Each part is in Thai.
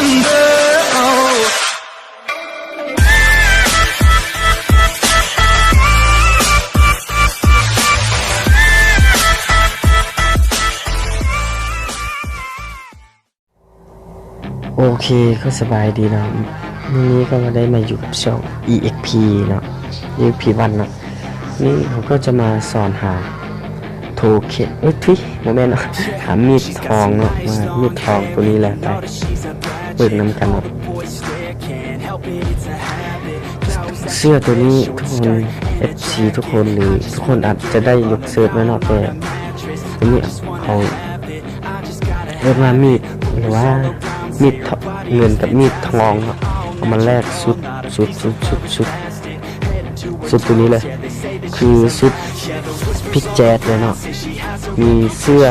wonder. Oh.โอเคก็สบายดีนะวันนี้ก็มาได้มาอยู่กับช่อง EXP เนาะ EXP1 เนาะนี่ผมก็จะมาสอนหาโทเค็นโมเมนต์เนาะหามีดทองเนาะมามีดทองตัวนี้แหละไปเปิดน้ำกันเนาะเสื้อตัวนี้ทุกคน FC ทุกคนหรือทุกคนอาจจะได้ยกเสิร์ฟไว้เนาะแต่ตัวนี้เขาเรียกว่ามีดหรือว่ามีดเงินกับมีดทองเนาะเอามาแลกชุดตัวนี้เลยคือชุดพิกแจ๊ดเลยเนาะมีเสื้อ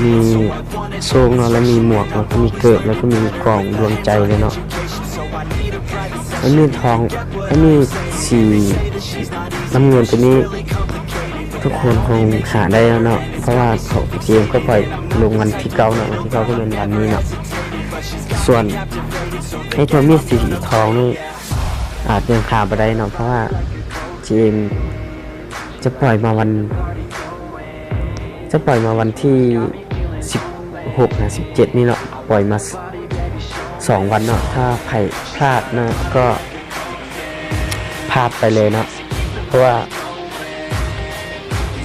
มีโซ่เนาะแล้วมีหมวกแล้วก็มีเกิบแล้วก็มีกล่องดวงใจเลยเนาะแล้วมีดทองแล้วมีสีน้ำเงินตัวนี้ทุกคนคงหาได้แล้วเนาะเพราะว่าเขาเกมก็ปล่อยลงวันที่9เนาะวันที่9ก็เป็นวันนี้เนาะส่วนไอ้ตัวมีดสีทองนี่อาจยังขาดไปได้เนาะเพราะว่าเกมจะปล่อยมาวันที่16นะ17นี่เนาะปล่อยมา2วันเนาะถ้าใครพลาดนะก็พลาดไปเลยเนาะเพราะว่า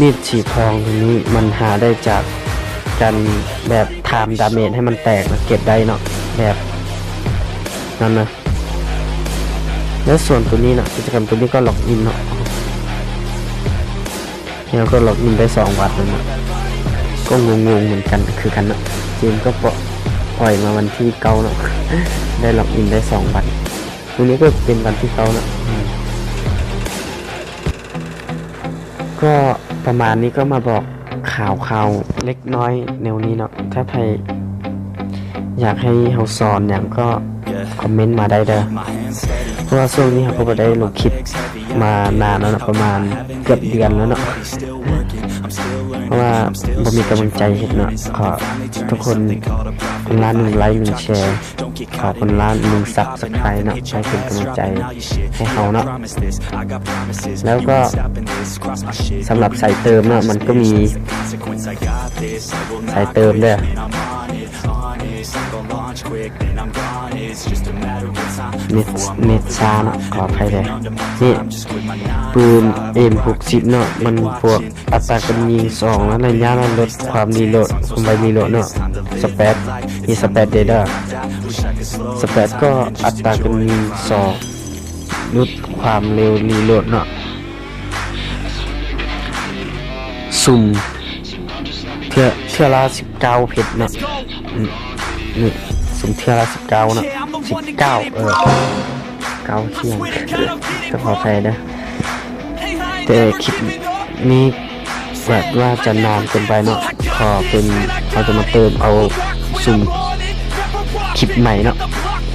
มีดสีทองตัวนี้มันหาได้จากการแบบไทม์ดาเมจให้มันแตกนะเก็บได้เนาะแบบนั้นนะแล้วส่วนตัวนี้นะกิจกรรมตัวนี้ก็ล็อกอินเนาะแล้วก็ล็อกอินได้2 วันแล้วนะก็งงเหมือนกันคือกันนะเกมก็ปล่อยมาวันที่9เนาะได้ล็อกอินได้2 วันตัวนี้ก็เป็นวันที่9เนาะก็ประมาณนี้ก็มาบอกข่าวเล็กน้อยแนวนี้เนาะถ้าใครอยากให้เราสอนอย่างก็คอมเมนต์มาได้เด้อเพราะว่าช่วงนี้เราก็ได้ลงคลิปมานานแล้วนะประมาณเกือบเดือนแล้วเนาะเพราะว่าบ่มีกำลังใจเห็นเนาะขอทุกคนล้าน1 ไลค์ 1 แชร์ขอคนล้าน1 ซับสไครบ์เนาะให้เป็นกำลังใจให้เราเนาะแล้วก็สำหรับสายเติมเนาะมันก็มีสายเติมด้วยเน็ตช้าเนาะขออภัยเลยนี่ปืน M60 เนาะมันพวกอัตราการยิง2แล้วระยะมันลดความรีโหลดเนาะสเปซมีสเปซเดต้าสเปซก็อัตราการยิง2ลดความเร็วรีโหลดเนาะสุ่มเทื่อละ19 เพชรเนาะนี่สุ่มเทื่อละ19เนาะ199เที่ยงก็ขออภัยนะแต่คลิปนี้แบบว่าจะนานเกินไปเนาะขอเป็นเราจะมาเติมเอาสุ่มคลิปใหม่เนาะ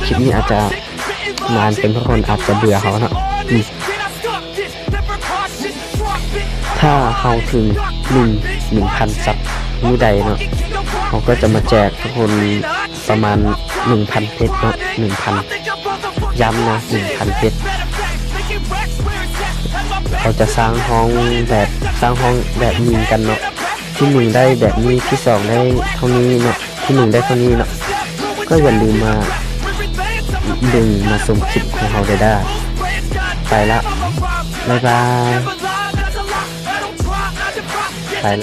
คลิปนี้อาจจะนานเป็นเพราะคนอาจจะเบื่อเขาเนาะถ้าเขาถึง1,000 ซับมื้อใดเนาะเขาก็จะมาแจกทุกคนประมาณ 1,000 เพชรเนาะ 1,000 ย้ำนะ 1,000 เพชรเขาจะสร้างห้องแบบยิงกันเนาะที่1ได้แบบนี้ที่2ได้เท่านี้เนาะที่1ได้เท่านี้เนาะก็อย่าลืมมาดึงมาชมคลิปของเราได้ไปละบ๊ายบาย